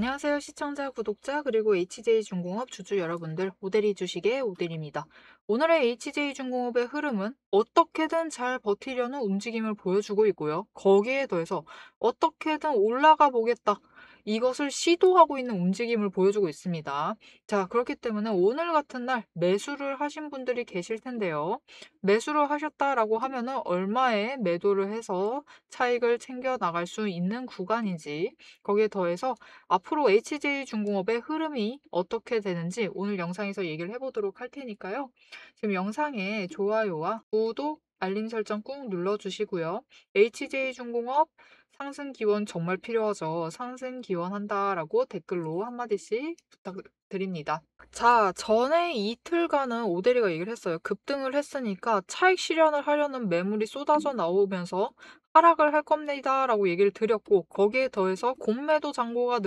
안녕하세요 시청자, 구독자, 그리고 HJ중공업 주주 여러분들, 오대리 주식의 오대리입니다. 오늘의 HJ중공업의 흐름은 어떻게든 잘 버티려는 움직임을 보여주고 있고요. 거기에 더해서 어떻게든 올라가 보겠다, 이것을 시도하고 있는 움직임을 보여주고 있습니다. 자, 그렇기 때문에 오늘 같은 날 매수를 하신 분들이 계실 텐데요. 매수를 하셨다라고 하면은 얼마에 매도를 해서 차익을 챙겨 나갈 수 있는 구간인지, 거기에 더해서 앞으로 HJ중공업의 흐름이 어떻게 되는지 오늘 영상에서 얘기를 해보도록 할 테니까요. 지금 영상에 좋아요와 구독, 알림 설정 꾹 눌러주시고요. HJ중공업 상승 기원 정말 필요하죠. 상승 기원한다라고 댓글로 한마디씩 부탁드립니다. 자, 전에 이틀간은 오대리가 얘기를 했어요. 급등을 했으니까 차익 실현을 하려는 매물이 쏟아져 나오면서 하락을 할 겁니다라고 얘기를 드렸고, 거기에 더해서 공매도 잔고가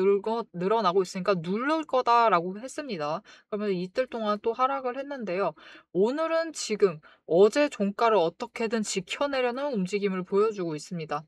늘어나고 있으니까 누를 거다라고 했습니다. 그러면 이틀 동안 또 하락을 했는데요. 오늘은 지금 어제 종가를 어떻게든 지켜내려는 움직임을 보여주고 있습니다.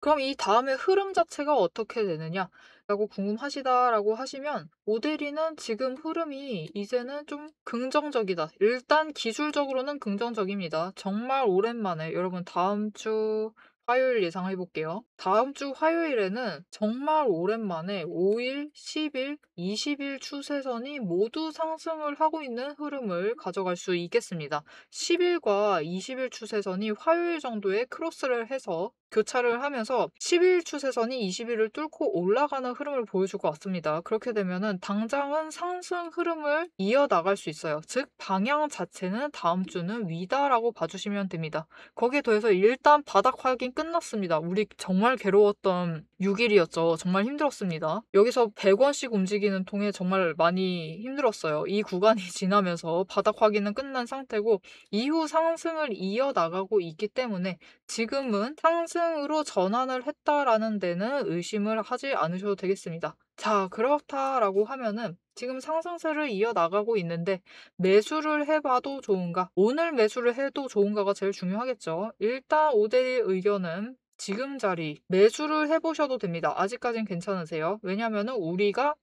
그럼 이 다음에 흐름 자체가 어떻게 되느냐라고 궁금하시다라고 하시면, 오데리는 지금 흐름이 이제는 좀 긍정적이다. 일단 기술적으로는 긍정적입니다. 정말 오랜만에, 여러분 다음 주 화요일 예상해 볼게요. 다음 주 화요일에는 정말 오랜만에 5일, 10일, 20일 추세선이 모두 상승을 하고 있는 흐름을 가져갈 수 있겠습니다. 10일과 20일 추세선이 화요일 정도에 크로스를 해서 교차를 하면서 10일 추세선이 20일을 뚫고 올라가는 흐름을 보여줄 것 같습니다. 그렇게 되면은 당장은 상승 흐름을 이어나갈 수 있어요. 즉 방향 자체는 다음 주는 위다라고 봐주시면 됩니다. 거기에 더해서 일단 바닥 확인 끝났습니다. 우리 정말 괴로웠던 6일이었죠. 정말 힘들었습니다. 여기서 100원씩 움직이는 통에 정말 많이 힘들었어요. 이 구간이 지나면서 바닥 확인은 끝난 상태고, 이후 상승을 이어나가고 있기 때문에 지금은 상승으로 전환을 했다라는 데는 의심을 하지 않으셔도 되겠습니다. 자, 그렇다라고 하면은 지금 상승세를 이어나가고 있는데 매수를 해봐도 좋은가? 오늘 매수를 해도 좋은가가 제일 중요하겠죠. 일단 오대리 의견은 지금 자리 매수를 해보셔도 됩니다. 아직까진 괜찮으세요. 왜냐면은 우리가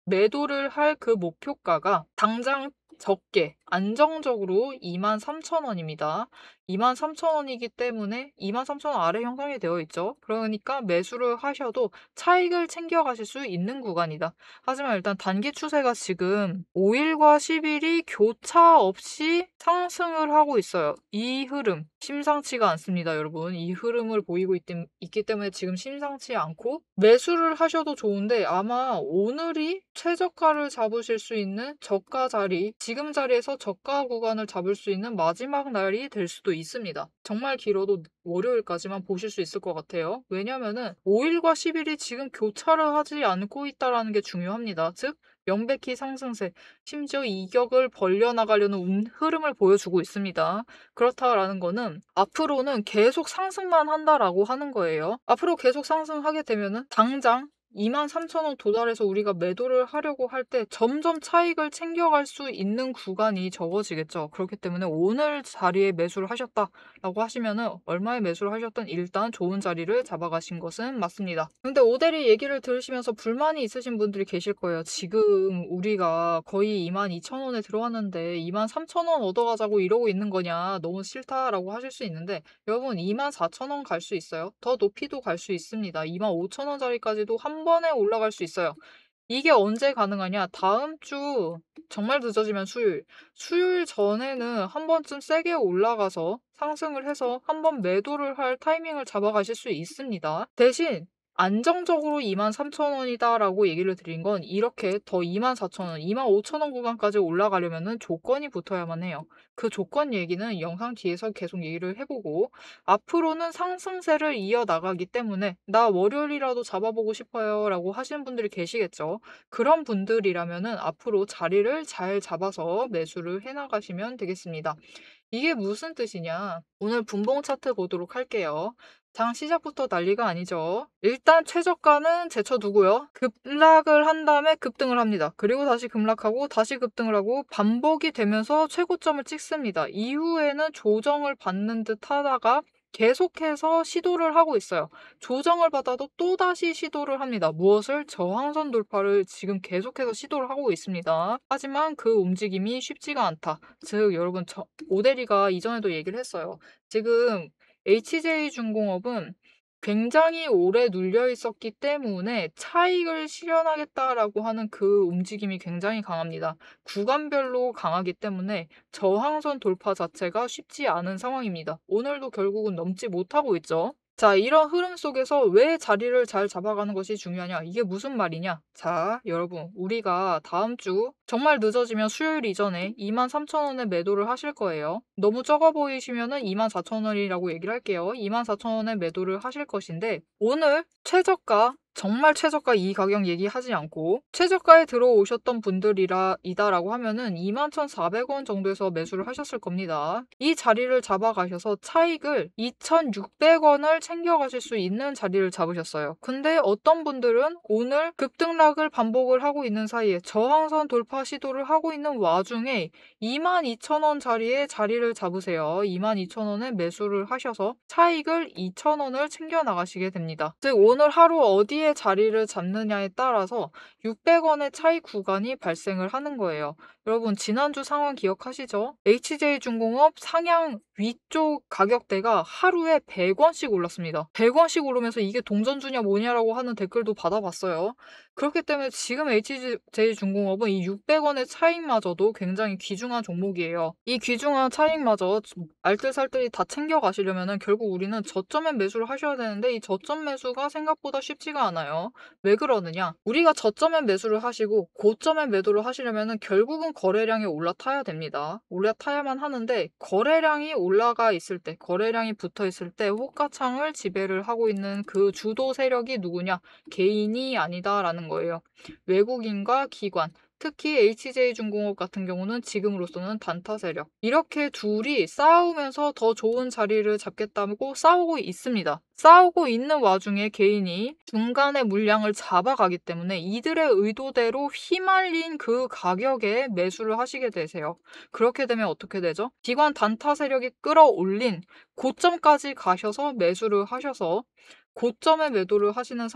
매도를 할 그 목표가가 당장 적게 안정적으로 23,000원입니다. 23,000원이기 때문에 23,000원 아래 형성이 되어 있죠. 그러니까 매수를 하셔도 차익을 챙겨가실 수 있는 구간이다. 하지만 일단 단기 추세가 지금 5일과 10일이 교차 없이 상승을 하고 있어요. 이 흐름 심상치가 않습니다, 여러분. 이 흐름을 보이고 있기 때문에 지금 심상치 않고, 매수를 하셔도 좋은데 아마 오늘이 최저가를 잡으실 수 있는 저가 자리, 지금 자리에서 저가 구간을 잡을 수 있는 마지막 날이 될 수도 있습니다. 정말 길어도 월요일까지만 보실 수 있을 것 같아요. 왜냐면은 5일과 10일이 지금 교차를 하지 않고 있다는 게 중요합니다. 즉 명백히 상승세, 심지어 이격을 벌려나가려는 흐름을 보여주고 있습니다. 그렇다라는 거는 앞으로는 계속 상승만 한다라고 하는 거예요. 앞으로 계속 상승하게 되면은 당장 23,000원 도달해서 우리가 매도를 하려고 할 때 점점 차익을 챙겨갈 수 있는 구간이 적어지겠죠. 그렇기 때문에 오늘 자리에 매수를 하셨다라고 하시면은 얼마에 매수를 하셨든 일단 좋은 자리를 잡아가신 것은 맞습니다. 근데 오대리 얘기를 들으시면서 불만이 있으신 분들이 계실 거예요. 지금 우리가 거의 22,000원에 들어왔는데 23,000원 얻어가자고 이러고 있는 거냐, 너무 싫다라고 하실 수 있는데, 여러분 24,000원 갈 수 있어요. 더 높이도 갈 수 있습니다. 25,000원짜리까지도 한 번에 올라갈 수 있어요. 이게 언제 가능하냐? 다음 주 정말 늦어지면 수요일 전에는 한 번쯤 세게 올라가서 상승을 해서 한 번 매도를 할 타이밍을 잡아가실 수 있습니다. 대신 안정적으로 23,000원이다라고 얘기를 드린 건, 이렇게 더 24,000원, 25,000원 구간까지 올라가려면은 조건이 붙어야만 해요. 그 조건 얘기는 영상 뒤에서 계속 얘기를 해보고, 앞으로는 상승세를 이어나가기 때문에 나 월요일이라도 잡아보고 싶어요 라고 하시는 분들이 계시겠죠. 그런 분들이라면은 앞으로 자리를 잘 잡아서 매수를 해나가시면 되겠습니다. 이게 무슨 뜻이냐? 오늘 분봉 차트 보도록 할게요. 장 시작부터 난리가 아니죠. 일단 최저가는 제쳐두고요. 급락을 한 다음에 급등을 합니다. 그리고 다시 급락하고 다시 급등을 하고 반복이 되면서 최고점을 찍습니다. 이후에는 조정을 받는 듯 하다가 계속해서 시도를 하고 있어요. 조정을 받아도 또다시 시도를 합니다. 무엇을? 저항선 돌파를 지금 계속해서 시도를 하고 있습니다. 하지만 그 움직임이 쉽지가 않다. 즉 여러분 오데리가 이전에도 얘기를 했어요. 지금 HJ중공업은 굉장히 오래 눌려 있었기 때문에 차익을 실현하겠다라고 하는 그 움직임이 굉장히 강합니다. 구간별로 강하기 때문에 저항선 돌파 자체가 쉽지 않은 상황입니다. 오늘도 결국은 넘지 못하고 있죠. 자, 이런 흐름 속에서 왜 자리를 잘 잡아가는 것이 중요하냐? 이게 무슨 말이냐? 자, 여러분, 우리가 다음 주 정말 늦어지면 수요일 이전에 23,000원에 매도를 하실 거예요. 너무 적어 보이시면은 24,000원이라고 얘기를 할게요. 24,000원에 매도를 하실 것인데 오늘 최저가 정말 최저가 이 가격 얘기하지 않고 최저가에 들어오셨던 분들이다라고 하면은 21,400원 정도에서 매수를 하셨을 겁니다. 이 자리를 잡아가셔서 차익을 2,600원을 챙겨가실 수 있는 자리를 잡으셨어요. 근데 어떤 분들은 오늘 급등락을 반복을 하고 있는 사이에 저항선 돌파 시도를 하고 있는 와중에 22,000원 자리에 자리를 잡으세요. 22,000원에 매수를 하셔서 차익을 2,000원을 챙겨 나가시게 됩니다. 즉 오늘 하루 어디에 자리를 잡느냐에 따라서 600원의 차익 구간이 발생을 하는 거예요. 여러분 지난주 상황 기억하시죠? HJ중공업 상향 위쪽 가격대가 하루에 100원씩 올랐습니다. 100원씩 오르면서 이게 동전주냐 뭐냐라고 하는 댓글도 받아봤어요. 그렇기 때문에 지금 HJ중공업은 이 600원의 차익마저도 굉장히 귀중한 종목이에요. 이 귀중한 차익마저 알뜰살뜰히 다 챙겨가시려면 결국 우리는 저점에 매수를 하셔야 되는데 이 저점 매수가 생각보다 쉽지가 않아요. 왜 그러느냐? 우리가 저점에 매수를 하시고 고점에 매도를 하시려면 결국은 거래량이 올라타야 됩니다. 올라타야만 하는데 거래량이 올라가 있을 때, 거래량이 붙어 있을 때 호가창을 지배를 하고 있는 그 주도 세력이 누구냐? 개인이 아니다라는 거예요. 외국인과 기관, 특히 HJ중공업 같은 경우는 지금으로서는 단타 세력. 이렇게 둘이 싸우면서 더 좋은 자리를 잡겠다고 싸우고 있습니다. 싸우고 있는 와중에 개인이 중간에 물량을 잡아가기 때문에 이들의 의도대로 휘말린 그 가격에 매수를 하시게 되세요. 그렇게 되면 어떻게 되죠? 기관 단타 세력이 끌어올린 고점까지 가셔서 매수를 하셔서 고점에 매수를 하시는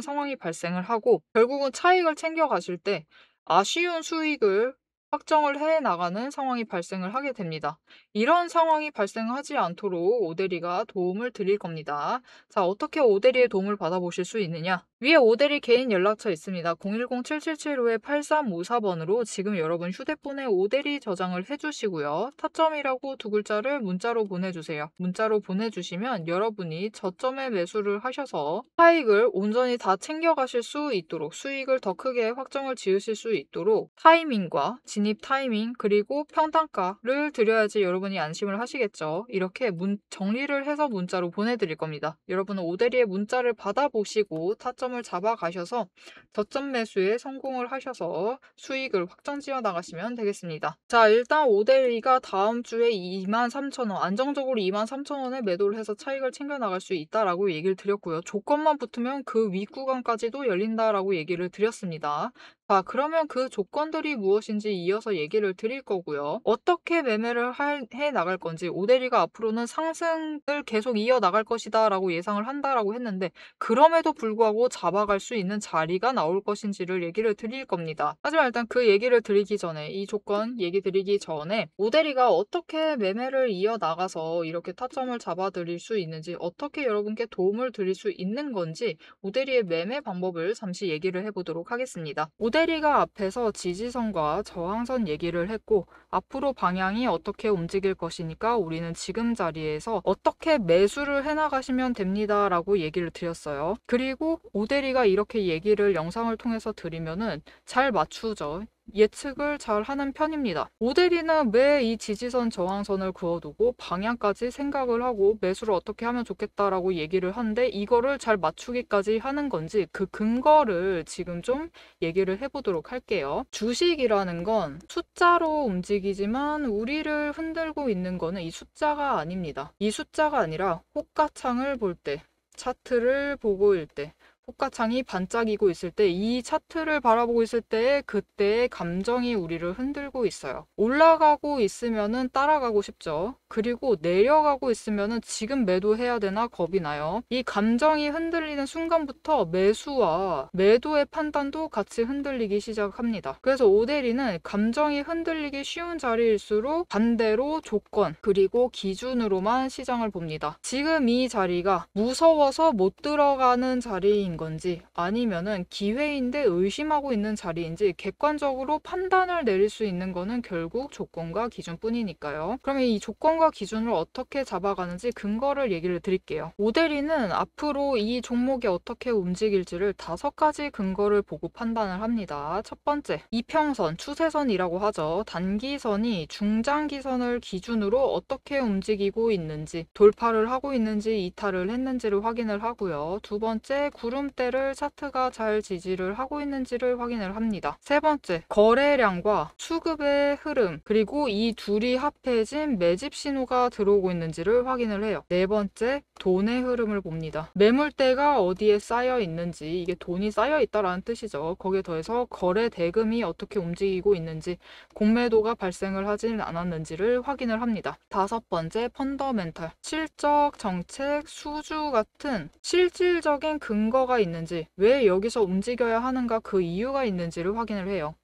상황이 발생을 하고 결국은 차익을 챙겨 가실 때 아쉬운 수익을 확정을 해 나가는 상황이 발생을 하게 됩니다. 이런 상황이 발생하지 않도록 오데리가 도움을 드릴 겁니다. 자, 어떻게 오데리의 도움을 받아보실 수 있느냐? 위에 오데리 개인 연락처 있습니다. 010-7775-8354번으로 지금 여러분 휴대폰에 오데리 저장을 해주시고요. 타점이라고 두 글자를 문자로 보내주세요. 문자로 보내주시면 여러분이 저점에 매수를 하셔서 차익을 온전히 다 챙겨가실 수 있도록 수익을 더 크게 확정을 지으실 수 있도록 타이밍과 진입 타이밍 그리고 평단가를 드려야지 여러분이 안심을 하시겠죠. 이렇게 정리를 해서 문자로 보내드릴 겁니다. 여러분은 오데리의 문자를 받아보시고 타점을 잡아가셔서 저점 매수에 성공을 하셔서 수익을 확정 지어 나가시면 되겠습니다. 자, 일단 오데리가 다음 주에 23,000원, 안정적으로 23,000원에 매도를 해서 차익을 챙겨 나갈 수 있다라고 얘기를 드렸고요. 조건만 붙으면 그 윗구간까지도 열린다라고 얘기를 드렸습니다. 자, 그러면 그 조건들이 무엇인지 이어서 얘기를 드릴 거고요. 어떻게 매매를 해 나갈 건지 오데리가 앞으로는 상승을 계속 이어 나갈 것이다 라고 예상을 한다라고 했는데 그럼에도 불구하고 잡아갈 수 있는 자리가 나올 것인지를 얘기를 드릴 겁니다. 하지만 일단 그 얘기를 드리기 전에 이 조건 얘기 드리기 전에 오데리가 어떻게 매매를 이어 나가서 이렇게 타점을 잡아 드릴 수 있는지 어떻게 여러분께 도움을 드릴 수 있는 건지 오데리의 매매 방법을 잠시 얘기를 해보도록 하겠습니다. 오데리가 앞에서 지지선과 저항선 얘기를 했고 앞으로 방향이 어떻게 움직일 것이니까 우리는 지금 자리에서 어떻게 매수를 해나가시면 됩니다 라고 얘기를 드렸어요. 그리고 오데리가 이렇게 얘기를 영상을 통해서 드리면은 잘 맞추죠. 예측을 잘 하는 편입니다. 오데리는 왜 이 지지선 저항선을 그어두고 방향까지 생각을 하고 매수를 어떻게 하면 좋겠다라고 얘기를 하는데 이거를 잘 맞추기까지 하는 건지 그 근거를 지금 좀 얘기를 해보도록 할게요. 주식이라는 건 숫자로 움직이지만 우리를 흔들고 있는 거는 이 숫자가 아닙니다. 이 숫자가 아니라 호가창을 볼 때, 차트를 보고일 때 호가창이 반짝이고 있을 때 이 차트를 바라보고 있을 때 그때의 감정이 우리를 흔들고 있어요. 올라가고 있으면은 따라가고 싶죠. 그리고 내려가고 있으면은 지금 매도해야 되나 겁이 나요. 이 감정이 흔들리는 순간부터 매수와 매도의 판단도 같이 흔들리기 시작합니다. 그래서 오데리는 감정이 흔들리기 쉬운 자리일수록 반대로 조건 그리고 기준으로만 시장을 봅니다. 지금 이 자리가 무서워서 못 들어가는 자리인 건지 아니면은 기회인데 의심하고 있는 자리인지 객관적으로 판단을 내릴 수 있는 거는 결국 조건과 기준뿐이니까요. 그러면 이 조건과 기준을 어떻게 잡아가는지 근거를 얘기를 드릴게요. 오데리는 앞으로 이 종목이 어떻게 움직일지를 5가지 근거를 보고 판단을 합니다. 첫 번째, 이평선, 추세선이라고 하죠. 단기선이 중장기선을 기준으로 어떻게 움직이고 있는지, 돌파를 하고 있는지 이탈을 했는지를 확인을 하고요. 두 번째, 구름대를 차트가 잘 지지를 하고 있는지를 확인을 합니다. 세 번째, 거래량과 수급의 흐름, 그리고 이 둘이 합해진 매집 신호가 들어오고 있는지를 확인을 해요. 네 번째, 돈의 흐름을 봅니다. 매물대가 어디에 쌓여 있는지, 이게 돈이 쌓여 있다라는 뜻이죠. 거기에 더해서 거래 대금이 어떻게 움직이고 있는지, 공매도가 발생을 하진 않았는지를 확인을 합니다. 다섯 번째, 펀더멘탈, 실적, 정책, 수주 같은 실질적인 근거가 있는지, 왜 여기서 움직여야 하는가 그 이유가 있는지를 확인을 해요.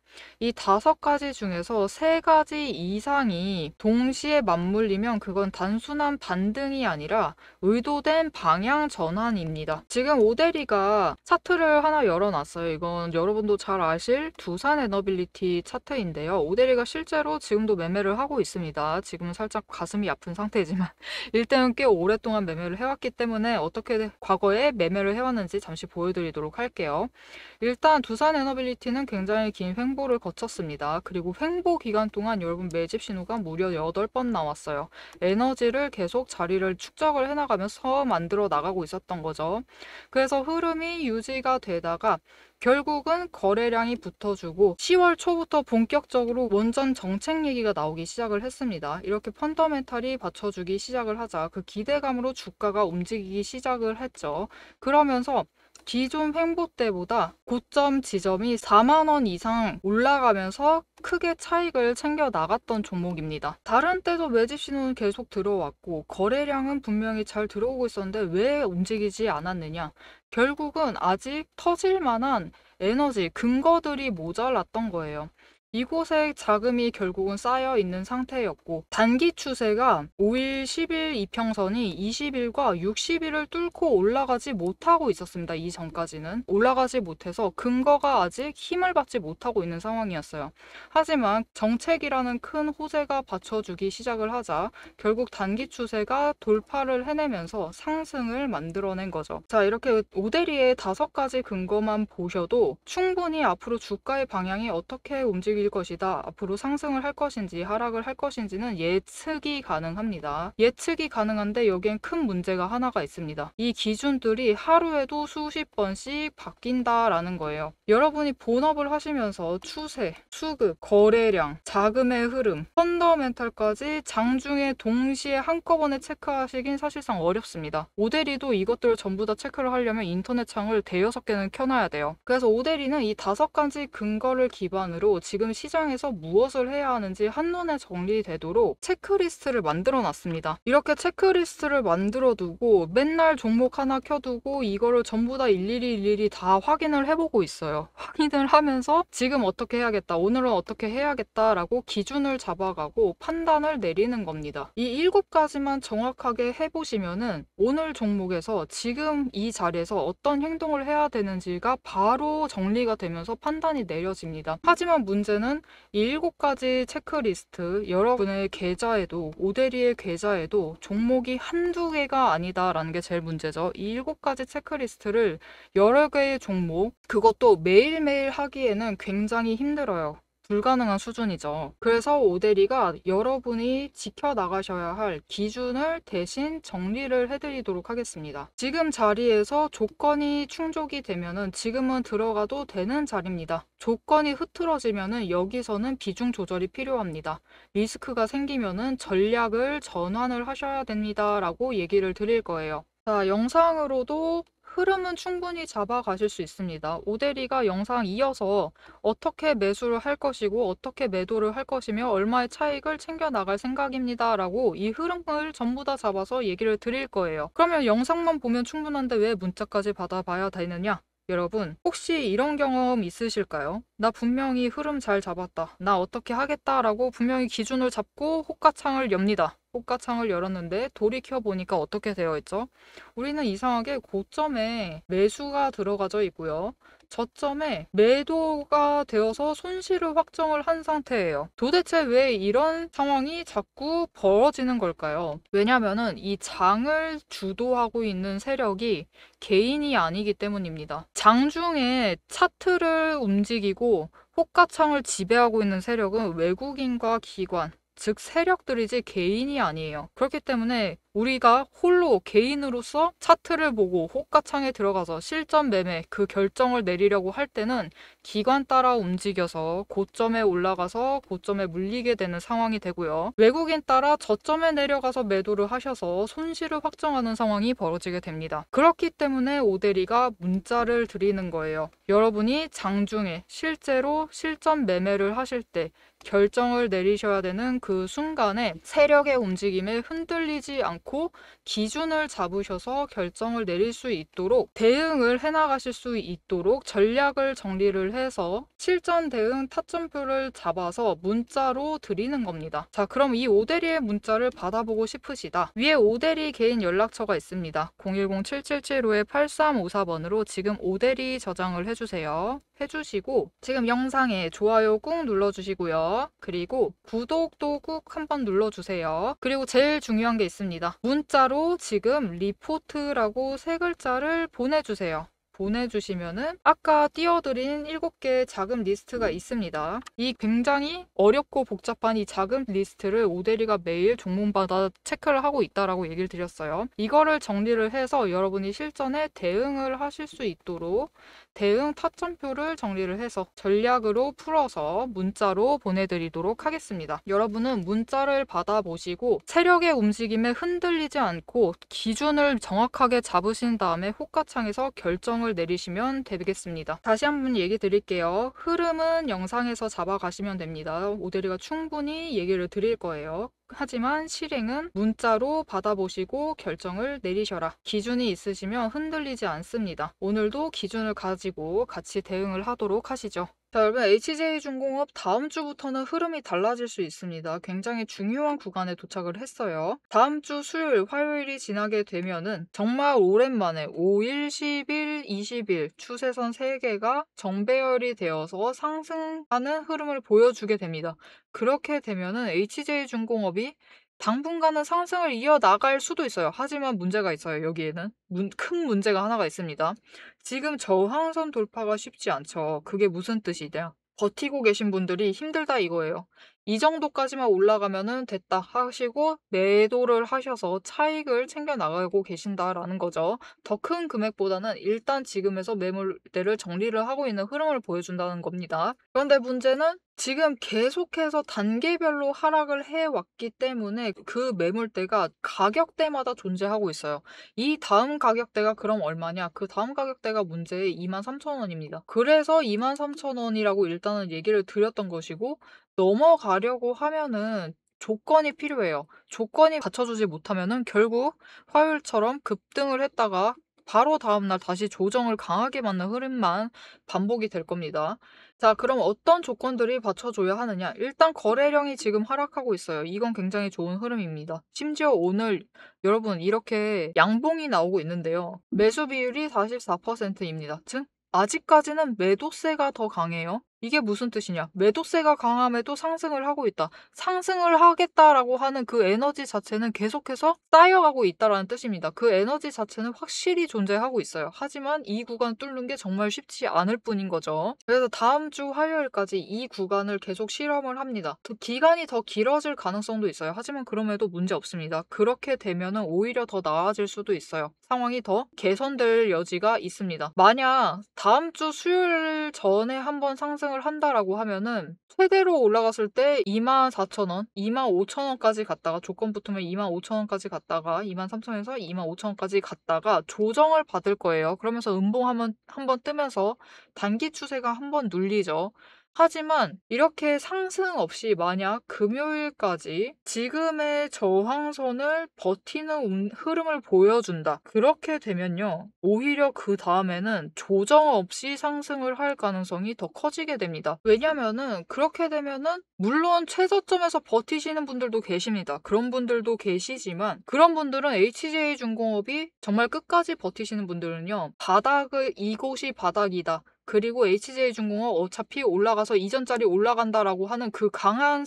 이 5가지 중에서 3가지 이상이 동시에 맞물리면 그건 단순한 반등이 아니라 의도된 방향 전환입니다. 지금 오데리가 차트를 하나 열어놨어요. 이건 여러분도 잘 아실 두산 에너빌리티 차트인데요. 오데리가 실제로 지금도 매매를 하고 있습니다. 지금은 살짝 가슴이 아픈 상태지만 일단은 꽤 오랫동안 매매를 해왔기 때문에 어떻게 과거에 매매를 해왔는지 잠시 보여드리도록 할게요. 일단 두산 에너빌리티는 굉장히 긴 횡보를 거쳤습니다. 그리고 횡보 기간 동안 여러분 매집 신호가 무려 8번 나왔어요. 에너지를 계속 자리를 축적을 해나가면서 만들어 나가고 있었던 거죠. 그래서 흐름이 유지가 되다가 결국은 거래량이 붙어주고 10월 초부터 본격적으로 원전 정책 얘기가 나오기 시작을 했습니다. 이렇게 펀더멘탈이 받쳐주기 시작을 하자 그 기대감으로 주가가 움직이기 시작을 했죠. 그러면서 기존 횡보 때보다 고점 지점이 4만 원 이상 올라가면서 크게 차익을 챙겨 나갔던 종목입니다. 다른 때도 매집 신호는 계속 들어왔고 거래량은 분명히 잘 들어오고 있었는데 왜 움직이지 않았느냐? 결국은 아직 터질 만한 에너지, 근거들이 모자랐던 거예요. 이곳에 자금이 결국은 쌓여 있는 상태였고 단기 추세가 5일, 10일 이평선이 20일과 60일을 뚫고 올라가지 못하고 있었습니다. 이전까지는 올라가지 못해서 근거가 아직 힘을 받지 못하고 있는 상황이었어요. 하지만 정책이라는 큰 호재가 받쳐주기 시작을 하자 결국 단기 추세가 돌파를 해내면서 상승을 만들어낸 거죠. 자, 이렇게 오데리의 5가지 근거만 보셔도 충분히 앞으로 주가의 방향이 어떻게 움직일 것이다. 앞으로 상승을 할 것인지 하락을 할 것인지는 예측이 가능합니다. 예측이 가능한데 여기엔 큰 문제가 하나가 있습니다. 이 기준들이 하루에도 수십 번씩 바뀐다라는 거예요. 여러분이 본업을 하시면서 추세, 수급, 거래량, 자금의 흐름, 펀더멘탈까지 장중에 동시에 한꺼번에 체크하시긴 사실상 어렵습니다. 오데리도 이것들을 전부 다 체크를 하려면 인터넷 창을 대여섯 개는 켜놔야 돼요. 그래서 오데리는 이 5가지 근거를 기반으로 지금 시장에서 무엇을 해야 하는지 한눈에 정리되도록 체크리스트를 만들어 놨습니다. 이렇게 체크리스트를 만들어 두고 맨날 종목 하나 켜두고 이거를 전부 다 일일이 다 확인을 해보고 있어요. 확인을 하면서 지금 어떻게 해야겠다, 오늘은 어떻게 해야겠다라고 기준을 잡아가고 판단을 내리는 겁니다. 이 7가지만 정확하게 해보시면은 오늘 종목에서 지금 이 자리에서 어떤 행동을 해야 되는지가 바로 정리가 되면서 판단이 내려집니다. 하지만 문제는 이 7가지 체크리스트 여러분의 계좌에도 오데리의 계좌에도 종목이 한두 개가 아니다라는 게 제일 문제죠. 이 7가지 체크리스트를 여러 개의 종목 그것도 매일매일 하기에는 굉장히 힘들어요. 불가능한 수준이죠. 그래서 오데리가 여러분이 지켜나가셔야 할 기준을 대신 정리를 해드리도록 하겠습니다. 지금 자리에서 조건이 충족이 되면은 지금은 들어가도 되는 자리입니다. 조건이 흐트러지면은 여기서는 비중 조절이 필요합니다. 리스크가 생기면은 전략을 전환을 하셔야 됩니다. 라고 얘기를 드릴 거예요. 자, 영상으로도 흐름은 충분히 잡아가실 수 있습니다. 오대리가 영상 이어서 어떻게 매수를 할 것이고 어떻게 매도를 할 것이며 얼마의 차익을 챙겨 나갈 생각입니다 라고 이 흐름을 전부 다 잡아서 얘기를 드릴 거예요. 그러면 영상만 보면 충분한데 왜 문자까지 받아봐야 되느냐? 여러분, 혹시 이런 경험 있으실까요? 나 분명히 흐름 잘 잡았다. 나 어떻게 하겠다라고 분명히 기준을 잡고 호가창을 엽니다. 호가창을 열었는데 돌이켜보니까 어떻게 되어 있죠? 우리는 이상하게 고점에 매수가 들어가져 있고요. 저점에 매도가 되어서 손실을 확정을 한 상태예요. 도대체 왜 이런 상황이 자꾸 벌어지는 걸까요? 왜냐면은 이 장을 주도하고 있는 세력이 개인이 아니기 때문입니다. 장중에 차트를 움직이고 호가창을 지배하고 있는 세력은 외국인과 기관, 즉 세력들이지 개인이 아니에요. 그렇기 때문에 우리가 홀로 개인으로서 차트를 보고 호가창에 들어가서 실전 매매 그 결정을 내리려고 할 때는 기관 따라 움직여서 고점에 올라가서 고점에 물리게 되는 상황이 되고요. 외국인 따라 저점에 내려가서 매도를 하셔서 손실을 확정하는 상황이 벌어지게 됩니다. 그렇기 때문에 오대리가 문자를 드리는 거예요. 여러분이 장중에 실제로 실전 매매를 하실 때 결정을 내리셔야 되는 그 순간에 세력의 움직임에 흔들리지 않고 기준을 잡으셔서 결정을 내릴 수 있도록 대응을 해나가실 수 있도록 전략을 정리를 해서 실전 대응 타점표를 잡아서 문자로 드리는 겁니다. 자, 그럼 이 오대리의 문자를 받아보고 싶으시다. 위에 오대리 개인 연락처가 있습니다. 010-7755-8354번으로 지금 오대리 저장을 해주세요. 해주시고 지금 영상에 좋아요 꾹 눌러주시고요. 그리고 구독도 꾹 한번 눌러주세요. 그리고 제일 중요한 게 있습니다. 문자로 지금 리포트라고 세 글자를 보내주세요. 보내주시면은 아까 띄워드린 7개의 자금 리스트가 있습니다. 이 굉장히 어렵고 복잡한 이 자금 리스트를 오대리가 매일 종목마다 체크를 하고 있다라고 얘기를 드렸어요. 이거를 정리를 해서 여러분이 실전에 대응을 하실 수 있도록 대응 타점표를 정리를 해서 전략으로 풀어서 문자로 보내드리도록 하겠습니다. 여러분은 문자를 받아보시고 세력의 움직임에 흔들리지 않고 기준을 정확하게 잡으신 다음에 호가창에서 결정을 내리시면 되겠습니다. 다시 한번 얘기 드릴게요. 흐름은 영상에서 잡아가시면 됩니다. 오대리가 충분히 얘기를 드릴 거예요. 하지만 실행은 문자로 받아보시고 결정을 내리셔라. 기준이 있으시면 흔들리지 않습니다. 오늘도 기준을 가지고 같이 대응을 하도록 하시죠. 자, 여러분, HJ중공업 다음 주부터는 흐름이 달라질 수 있습니다. 굉장히 중요한 구간에 도착을 했어요. 다음 주 수요일, 화요일이 지나게 되면은 정말 오랜만에 5일, 10일, 20일 추세선 3개가 정배열이 되어서 상승하는 흐름을 보여주게 됩니다. 그렇게 되면은 HJ중공업이 당분간은 상승을 이어나갈 수도 있어요. 하지만 문제가 있어요. 여기에는 큰 문제가 하나가 있습니다. 지금 저항선 돌파가 쉽지 않죠. 그게 무슨 뜻이냐? 버티고 계신 분들이 힘들다 이거예요. 이 정도까지만 올라가면은 됐다 하시고 매도를 하셔서 차익을 챙겨 나가고 계신다라는 거죠. 더 큰 금액보다는 일단 지금에서 매물대를 정리를 하고 있는 흐름을 보여준다는 겁니다. 그런데 문제는 지금 계속해서 단계별로 하락을 해왔기 때문에 그 매물대가 가격대마다 존재하고 있어요. 이 다음 가격대가 그럼 얼마냐? 그 다음 가격대가 문제의 23,000원입니다. 그래서 23,000원이라고 일단은 얘기를 드렸던 것이고 넘어가려고 하면은 조건이 필요해요. 조건이 갖춰주지 못하면은 결국 화요일처럼 급등을 했다가 바로 다음날 다시 조정을 강하게 맞는 흐름만 반복이 될 겁니다. 자, 그럼 어떤 조건들이 받쳐줘야 하느냐? 일단 거래량이 지금 하락하고 있어요. 이건 굉장히 좋은 흐름입니다. 심지어 오늘 여러분 이렇게 양봉이 나오고 있는데요. 매수 비율이 44%입니다. 즉 아직까지는 매도세가 더 강해요. 이게 무슨 뜻이냐? 매도세가 강함에도 상승을 하고 있다. 상승을 하겠다라고 하는 그 에너지 자체는 계속해서 쌓여가고 있다라는 뜻입니다. 그 에너지 자체는 확실히 존재하고 있어요. 하지만 이 구간 뚫는 게 정말 쉽지 않을 뿐인 거죠. 그래서 다음 주 화요일까지 이 구간을 계속 실험을 합니다. 기간이 더 길어질 가능성도 있어요. 하지만 그럼에도 문제 없습니다. 그렇게 되면은 오히려 더 나아질 수도 있어요. 상황이 더 개선될 여지가 있습니다. 만약 다음 주 수요일 전에 한번 상승 상승을 한다라고 하면은 최대로 올라갔을 때 24,000원, 25,000원까지 갔다가 조건 붙으면 25,000원까지 갔다가 23,000원에서 25,000원까지 갔다가 조정을 받을 거예요. 그러면서 음봉 한번 뜨면서 단기 추세가 한번 눌리죠. 하지만 이렇게 상승 없이 만약 금요일까지 지금의 저항선을 버티는 흐름을 보여준다. 그렇게 되면요. 오히려 그 다음에는 조정 없이 상승을 할 가능성이 더 커지게 됩니다. 왜냐면은 그렇게 되면은 물론 최저점에서 버티시는 분들도 계십니다. 그런 분들도 계시지만 그런 분들은 HJ중공업이 정말 끝까지 버티시는 분들은요. 이곳이 바닥이다. 그리고 HJ중공업 어차피 올라가서 이전짜리 올라간다라고 하는 그 강한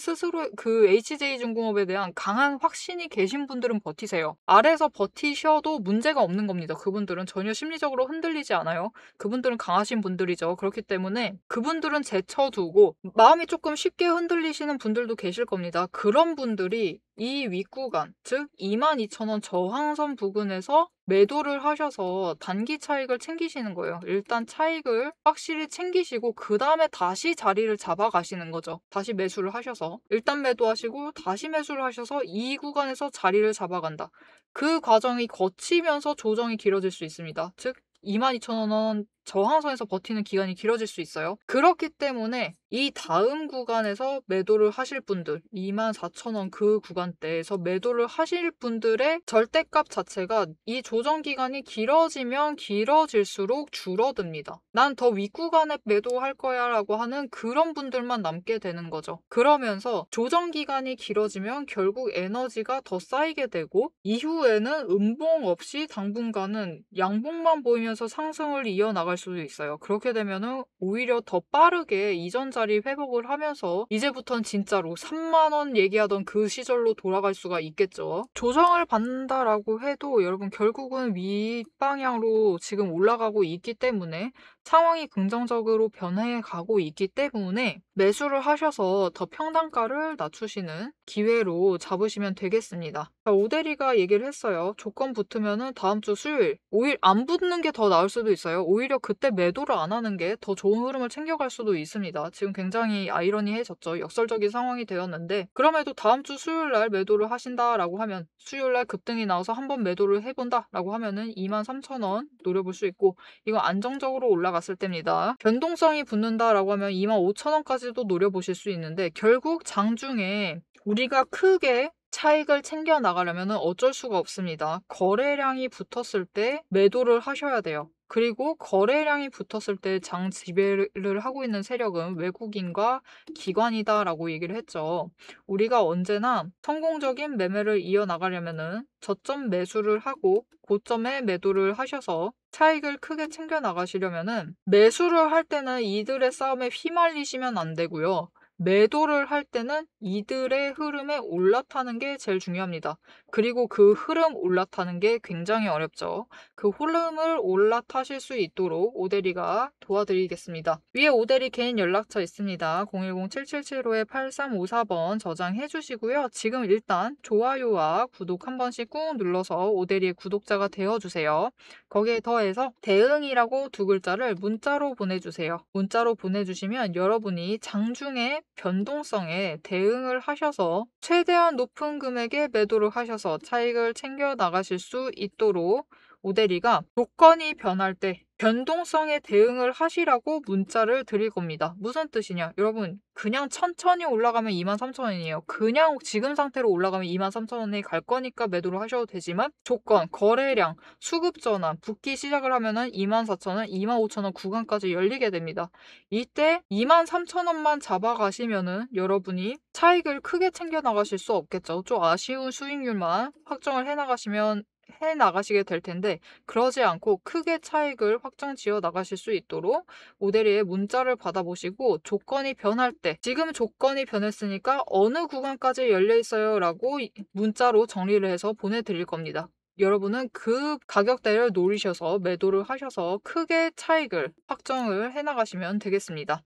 그 HJ중공업에 대한 강한 확신이 계신 분들은 버티세요. 아래에서 버티셔도 문제가 없는 겁니다. 그분들은 전혀 심리적으로 흔들리지 않아요. 그분들은 강하신 분들이죠. 그렇기 때문에 그분들은 제쳐두고 마음이 조금 쉽게 흔들리시는 분들도 계실 겁니다. 그런 분들이 이 윗구간, 즉 22,000원 저항선 부근에서 매도를 하셔서 단기 차익을 챙기시는 거예요. 일단 차익을 확실히 챙기시고 그 다음에 다시 자리를 잡아가시는 거죠. 다시 매수를 하셔서 일단 매도하시고 다시 매수를 하셔서 이 구간에서 자리를 잡아간다. 그 과정이 거치면서 조정이 길어질 수 있습니다. 즉 22,000원 저항선에서 버티는 기간이 길어질 수 있어요. 그렇기 때문에 이 다음 구간에서 매도를 하실 분들 24,000원 그 구간대에서 매도를 하실 분들의 절대값 자체가 이 조정 기간이 길어지면 길어질수록 줄어듭니다. 난 더 윗구간에 매도할 거야 라고 하는 그런 분들만 남게 되는 거죠. 그러면서 조정 기간이 길어지면 결국 에너지가 더 쌓이게 되고 이후에는 음봉 없이 당분간은 양봉만 보이면서 상승을 이어나갈 수도 있어요. 그렇게 되면은 오히려 더 빠르게 이전 자리 회복을 하면서 이제부터는 진짜로 3만 원 얘기하던 그 시절로 돌아갈 수가 있겠죠. 조정을 받는다라고 해도 여러분 결국은 윗방향으로 지금 올라가고 있기 때문에 상황이 긍정적으로 변해 가고 있기 때문에 매수를 하셔서 더 평단가를 낮추시는 기회로 잡으시면 되겠습니다. 오대리가 얘기를 했어요. 조건 붙으면은 다음 주 수요일, 5일 안 붙는 게 더 나을 수도 있어요. 오히려 그때 매도를 안 하는 게 더 좋은 흐름을 챙겨갈 수도 있습니다. 지금 굉장히 아이러니해졌죠. 역설적인 상황이 되었는데 그럼에도 다음 주 수요일 날 매도를 하신다라고 하면 수요일 날 급등이 나와서 한번 매도를 해본다라고 하면은 23,000원 노려볼 수 있고 이거 안정적으로 올라갔을 때입니다. 변동성이 붙는다라고 하면 25,000원까지도 노려보실 수 있는데 결국 장중에 우리가 크게 차익을 챙겨 나가려면 어쩔 수가 없습니다. 거래량이 붙었을 때 매도를 하셔야 돼요. 그리고 거래량이 붙었을 때 장 지배를 하고 있는 세력은 외국인과 기관이다라고 얘기를 했죠. 우리가 언제나 성공적인 매매를 이어나가려면 저점 매수를 하고 고점에 매도를 하셔서 차익을 크게 챙겨 나가시려면 매수를 할 때는 이들의 싸움에 휘말리시면 안 되고요. 매도를 할 때는 이들의 흐름에 올라타는 게 제일 중요합니다. 그리고 그 흐름 올라타는 게 굉장히 어렵죠. 그 흐름을 올라타실 수 있도록 오대리가 도와드리겠습니다. 위에 오대리 개인 연락처 있습니다. 010-7775-8354번 저장해 주시고요. 지금 일단 좋아요와 구독 한 번씩 꾹 눌러서 오대리의 구독자가 되어주세요. 거기에 더해서 대응이라고 두 글자를 문자로 보내주세요. 문자로 보내주시면 여러분이 장중에 변동성에 대응을 하셔서 최대한 높은 금액에 매도를 하셔서 차익을 챙겨 나가실 수 있도록 오대리가 조건이 변할 때 변동성에 대응을 하시라고 문자를 드릴 겁니다. 무슨 뜻이냐? 여러분 그냥 천천히 올라가면 23,000원이에요. 그냥 지금 상태로 올라가면 23,000원에 갈 거니까 매도를 하셔도 되지만 조건, 거래량, 수급 전환, 붙기 시작을 하면은 24,000원, 25,000원 구간까지 열리게 됩니다. 이때 23,000원만 잡아가시면은 여러분이 차익을 크게 챙겨 나가실 수 없겠죠. 좀 아쉬운 수익률만 확정을 해 나가시게 될 텐데 그러지 않고 크게 차익을 확정 지어 나가실 수 있도록 오대리의 문자를 받아보시고 조건이 변할 때 지금 조건이 변했으니까 어느 구간까지 열려 있어요 라고 문자로 정리를 해서 보내드릴 겁니다. 여러분은 그 가격대를 노리셔서 매도를 하셔서 크게 차익을 확정을 해 나가시면 되겠습니다.